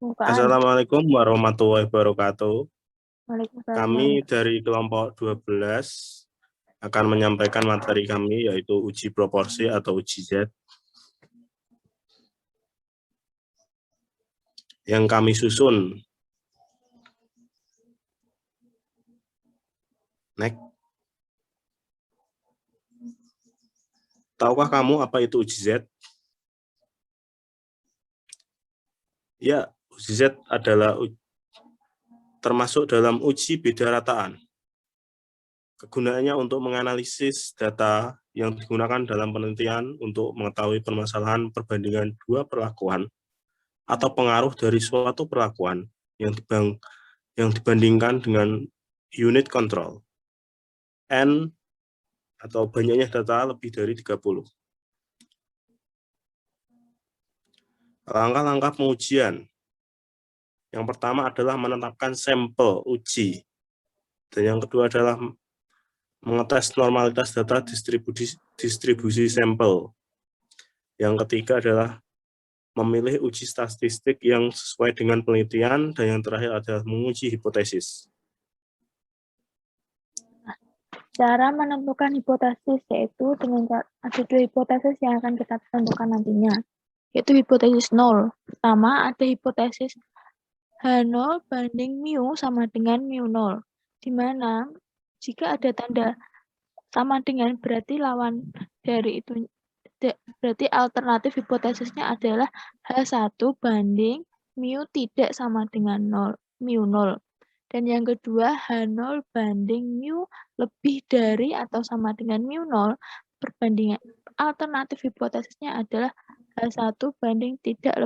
Pembukaan. Assalamualaikum warahmatullahi wabarakatuh. Waalaikumsalam. Kami dari kelompok 12 akan menyampaikan materi kami, yaitu uji proporsi atau uji Z. Yang kami susun. Next. Tahukah kamu apa itu uji Z? Ya, uji Z adalah termasuk dalam uji beda rataan. Kegunaannya untuk menganalisis data yang digunakan dalam penelitian untuk mengetahui permasalahan perbandingan dua perlakuan atau pengaruh dari suatu perlakuan yang dibandingkan dengan unit kontrol. N atau banyaknya data lebih dari 30. Langkah-langkah pengujian. Yang pertama adalah menetapkan sampel uji. Dan yang kedua adalah mengetes normalitas data distribusi sampel. Yang ketiga adalah memilih uji statistik yang sesuai dengan penelitian, dan yang terakhir adalah menguji hipotesis. Cara menentukan hipotesis yaitu dengan ada dua hipotesis yang akan kita tentukan nantinya, yaitu hipotesis 0. Pertama ada hipotesis H0 banding mu sama dengan mu0, di mana jika ada tanda sama dengan berarti lawan dari itu, berarti alternatif hipotesisnya adalah H1 banding mu tidak sama dengan 0, mu0. Dan yang kedua, H0 banding mu lebih dari atau sama dengan mu0, perbandingan alternatif hipotesisnya adalah H1 banding tidak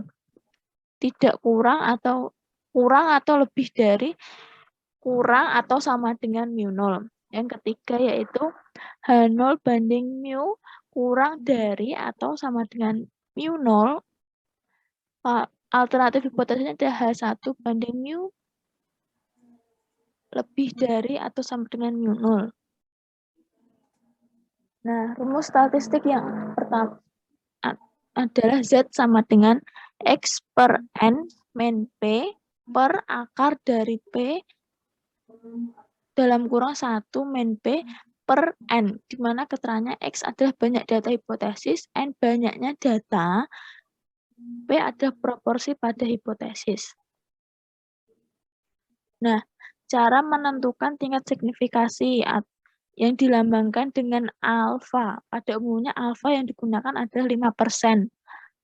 kurang atau lebih dari kurang atau sama dengan mu0. Yang ketiga yaitu H0 banding mu kurang dari atau sama dengan mu0. Alternatif hipotesisnya adalah H1 banding mu lebih dari atau sama dengan mu0. Nah, rumus statistik yang pertama adalah Z sama dengan X per N min P per akar dari P dalam kurang 1 min P per N, di mana keterangannya X adalah banyak data hipotesis, N banyaknya data, P adalah proporsi pada hipotesis. Nah, cara menentukan tingkat signifikasi yang dilambangkan dengan alfa. Pada umumnya alfa yang digunakan adalah 5%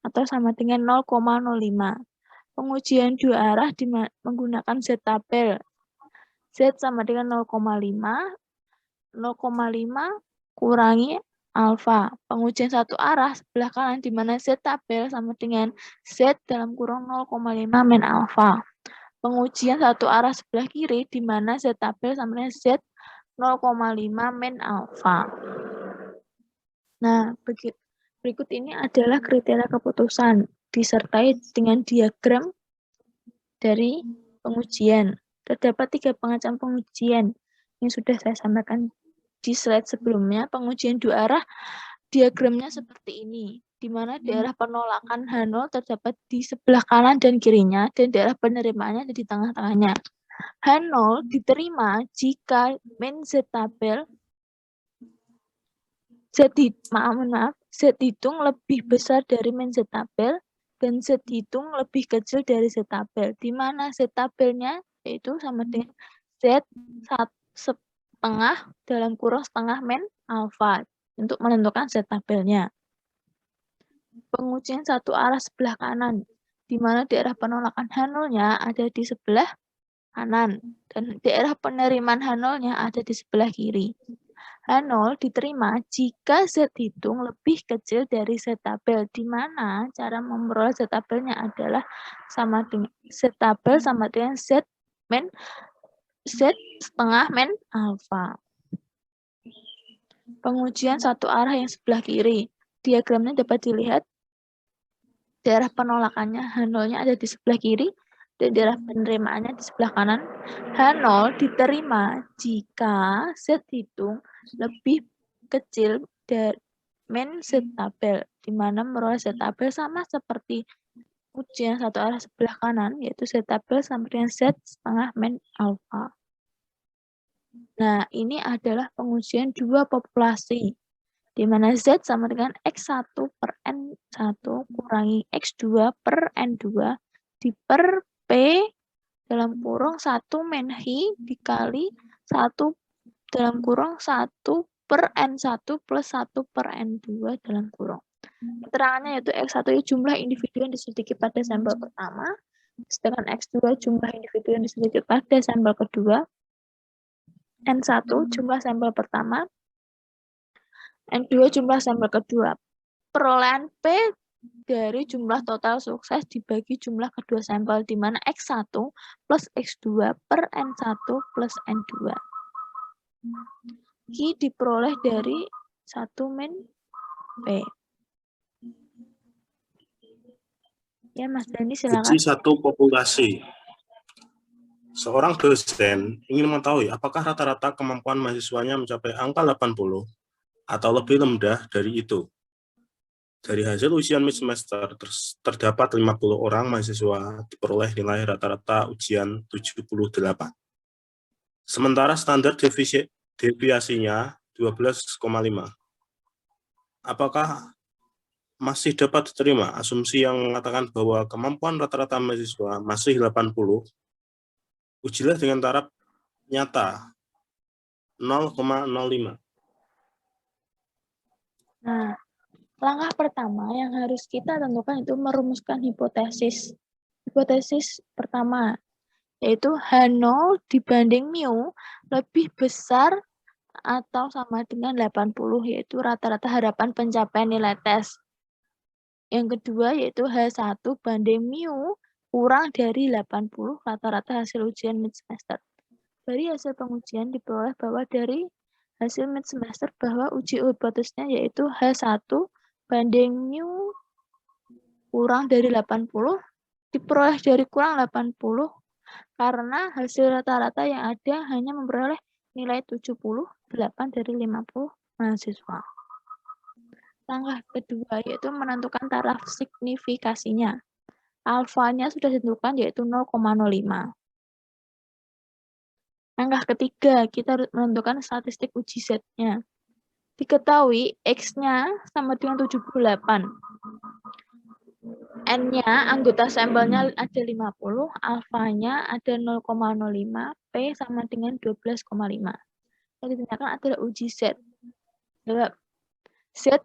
atau sama dengan 0,05. Pengujian dua arah menggunakan Z-tabel. Z sama dengan 0,5 kurangi alfa. Pengujian satu arah sebelah kanan di mana Z-tabel sama dengan Z dalam kurung 0,5 min alfa. Pengujian satu arah sebelah kiri di mana Z-tabel sama dengan Z 0,5 min alfa. Nah, berikut ini adalah kriteria keputusan disertai dengan diagram dari pengujian. Terdapat 3 pengecam pengujian yang sudah saya sampaikan di slide sebelumnya. Pengujian dua arah diagramnya seperti ini, di mana daerah penolakan H0 terdapat di sebelah kanan dan kirinya, dan daerah penerimaannya ada di tengah-tengahnya. H0 diterima jika min Z-tabel Z hitung lebih besar dari min Z-tabel dan Z hitung lebih kecil dari Z-tabel, di mana Z-tabelnya yaitu sama dengan Z setengah dalam kurung setengah min alfa untuk menentukan Z-tabelnya. Pengujian satu arah sebelah kanan, di mana daerah penolakan H0-nya ada di sebelah kanan dan daerah penerimaan H0-nya ada di sebelah kiri. H0 diterima jika Z hitung lebih kecil dari Z-tabel, di mana cara memperoleh Z-tabelnya adalah sama dengan Z-tabel sama dengan Z setengah min alfa. Pengujian satu arah yang sebelah kiri. Diagramnya dapat dilihat daerah penolakannya H0-nya ada di sebelah kiri dan daerah penerimaannya di sebelah kanan. H0 diterima jika Z hitung lebih kecil dari min Z-tabel, di mana meroleh Z-tabel sama seperti ujian satu arah sebelah kanan, yaitu Z tabel sama dengan Z setengah min alfa. Nah, ini adalah pengujian dua populasi, di mana Z sama dengan X1 per N1 kurangi X2 per N2 diper P dalam kurung 1 min Hi dikali 1 dalam kurung 1 per N1 plus 1 per N2 dalam kurung. Keterangannya yaitu X1 jumlah individu yang diselidiki pada sampel pertama, sedangkan X2 jumlah individu yang diselidiki pada sampel kedua, N1 jumlah sampel pertama, N2 jumlah sampel kedua. Perolehan P dari jumlah total sukses dibagi jumlah kedua sampel, di mana X1 plus X2 per N1 plus N2. Ki diperoleh dari 1 min P. Ya, Mas Dani, silakan. Uji satu populasi. Seorang dosen ingin mengetahui apakah rata-rata kemampuan mahasiswanya mencapai angka 80 atau lebih rendah dari itu. Dari hasil ujian mid semester terdapat 50 orang mahasiswa diperoleh nilai rata-rata ujian 78. Sementara standar deviasinya 12,5. Apakah masih dapat diterima asumsi yang mengatakan bahwa kemampuan rata-rata mahasiswa masih 80? Ujilah dengan taraf nyata 0,05. Nah, langkah pertama yang harus kita tentukan itu merumuskan hipotesis. Hipotesis pertama, yaitu H0 dibanding mu lebih besar atau sama dengan 80, yaitu rata-rata harapan pencapaian nilai tes. Yang kedua, yaitu H1 banding mu kurang dari 80 rata-rata hasil ujian mid semester. Dari hasil pengujian diperoleh bahwa dari hasil mid semester bahwa uji hipotesisnya yaitu H1 banding mu kurang dari 80 diperoleh dari kurang 80 karena hasil rata-rata yang ada hanya memperoleh nilai 78 dari 50 mahasiswa. Langkah kedua yaitu menentukan taraf signifikasinya. Alfanya sudah ditentukan yaitu 0,05. Langkah ketiga, kita harus menentukan statistik uji Z-nya. Diketahui X-nya sama dengan 78. N-nya, anggota sampelnya ada 50, alfanya ada 0,05, P sama dengan 12,5. Yang ditanyakan adalah uji Z. Jawab. Z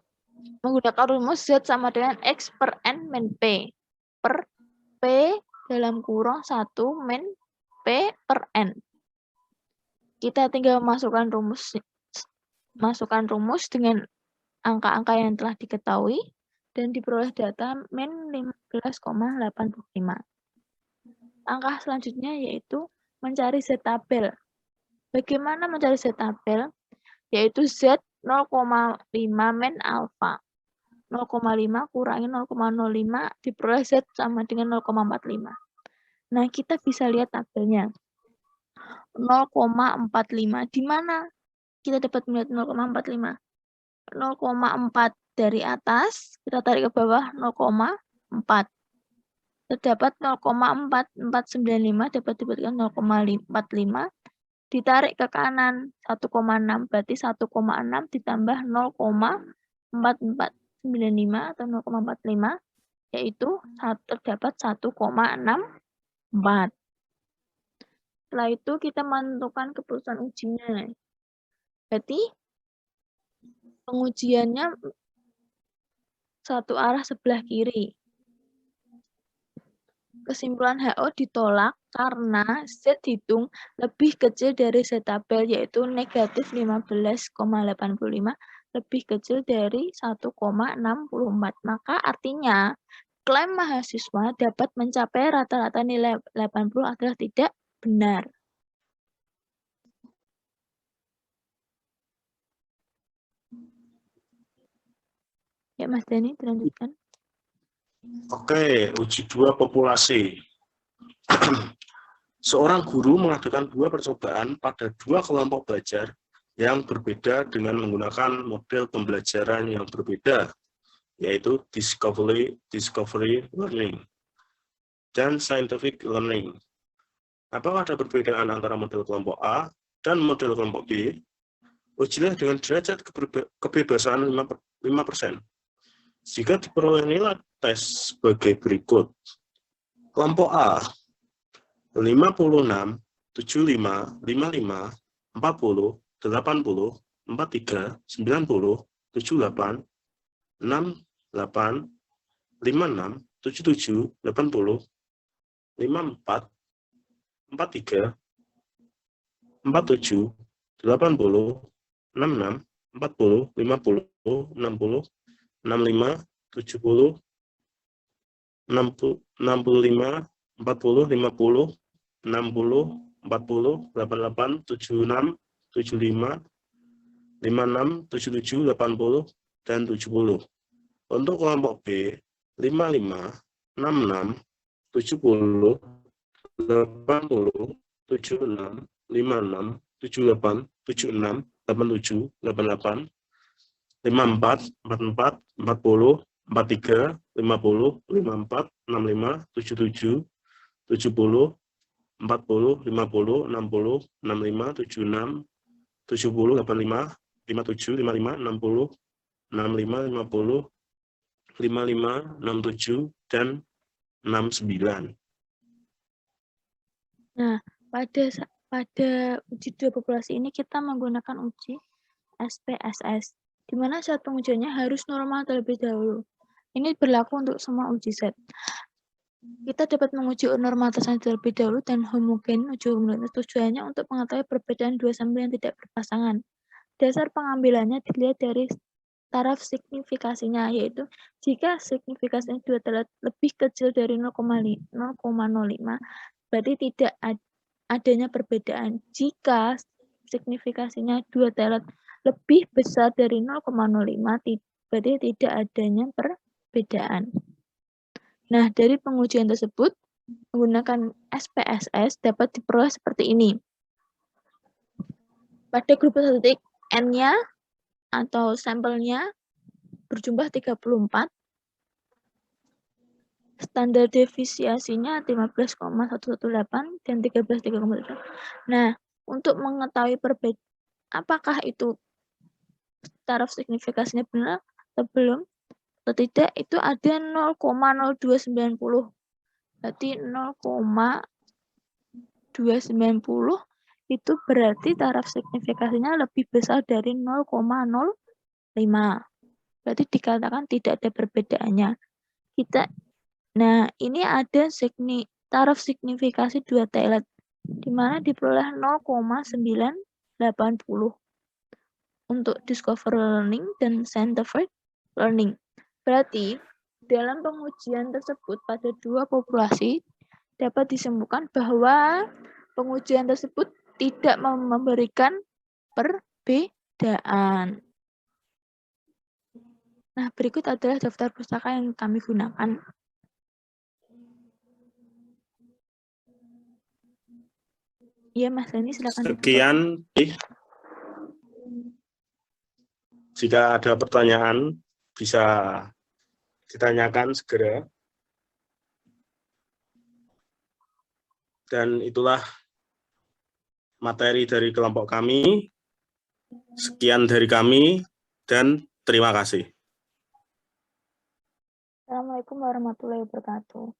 menggunakan rumus Z sama dengan X per N min P. Per P dalam kurung 1 min P per N. Kita tinggal masukkan rumus dengan angka-angka yang telah diketahui dan diperoleh data min 15,85. Langkah selanjutnya yaitu mencari Z tabel. Bagaimana mencari Z tabel? Yaitu Z 0,5 min alfa. 0,5 kurangi 0,05 diperoleh Z sama dengan 0,45. Nah, kita bisa lihat tabelnya. 0,45. Di mana kita dapat melihat 0,45? 0,4 dari atas, kita tarik ke bawah 0,4. Terdapat 0,4495 dapat diberikan 0,45. Ditarik ke kanan 1,6, berarti 1,6 ditambah 0,4495 atau 0,45, yaitu terdapat 1,64. Setelah itu kita menentukan keputusan ujinya. Berarti pengujiannya satu arah sebelah kiri. Kesimpulan HO ditolak karena Z hitung lebih kecil dari Z tabel, yaitu negatif 15,85 lebih kecil dari 1,64. Maka artinya klaim mahasiswa dapat mencapai rata-rata nilai 80 adalah tidak benar. Ya, Mas Dani, dilanjutkan. Oke, uji dua populasi. Seorang guru mengadakan dua percobaan pada dua kelompok belajar yang berbeda dengan menggunakan model pembelajaran yang berbeda, yaitu discovery learning. dan scientific learning. Apakah ada perbedaan antara model kelompok A dan model kelompok B? Ujilah dengan derajat kebebasan 5%. Jika diperoleh nilai tes sebagai berikut. Kelompok A, 56, 75, 55, 40, 80, 43, 90, 78, 68, 56, 77, 80, 54, 43, 47, 80, 66, 40, 50, 60, 65, 70, 65, 40, 50, 60, 48, 76, 75, 56, 77, 80, dan 70. Untuk kelompok B, 55, 66, 70, 80, 76, 56, 78, 76, 87, 88, 54, 44, 40, 43, 50, 54, 65, 77, 70, 40, 50, 60, 65, 76, 70, 85, 57, 55, 60, 65, 50, 55, 67, dan 69. Nah, pada uji dua populasi ini kita menggunakan uji SPSS, di mana syarat pengujiannya harus normal terlebih dahulu. Ini berlaku untuk semua uji set. Kita dapat menguji normalitasnya terlebih dahulu dan homogen uji homogenitas tujuannya untuk mengetahui perbedaan dua sampel yang tidak berpasangan. Dasar pengambilannya dilihat dari taraf signifikasinya, yaitu jika signifikasinya dua telet lebih kecil dari 0,05, berarti tidak adanya perbedaan. Jika signifikasinya dua telet lebih besar dari 0,05, berarti tidak adanya perbedaan. Nah, dari pengujian tersebut, menggunakan SPSS dapat diperoleh seperti ini. Pada grup statistik, N-nya atau sampelnya berjumlah 34, standar deviasinya 15,118 dan 13,3. Nah, untuk mengetahui apakah itu taraf signifikasinya benar atau belum atau tidak, itu ada 0,0290. Berarti 0,290 itu berarti taraf signifikasinya lebih besar dari 0,05. Berarti dikatakan tidak ada perbedaannya. Nah, ini ada taraf signifikasi dua telet, di mana diperoleh 0,980 untuk discover learning dan scientific learning. Berarti dalam pengujian tersebut pada dua populasi dapat disimpulkan bahwa pengujian tersebut tidak memberikan perbedaan. Nah, berikut adalah daftar pustaka yang kami gunakan. Ya, Mas Dani, silakan. Sekian. Jika ada pertanyaan, bisa ditanyakan segera. Dan itulah materi dari kelompok kami. Sekian dari kami, dan terima kasih. Assalamualaikum warahmatullahi wabarakatuh.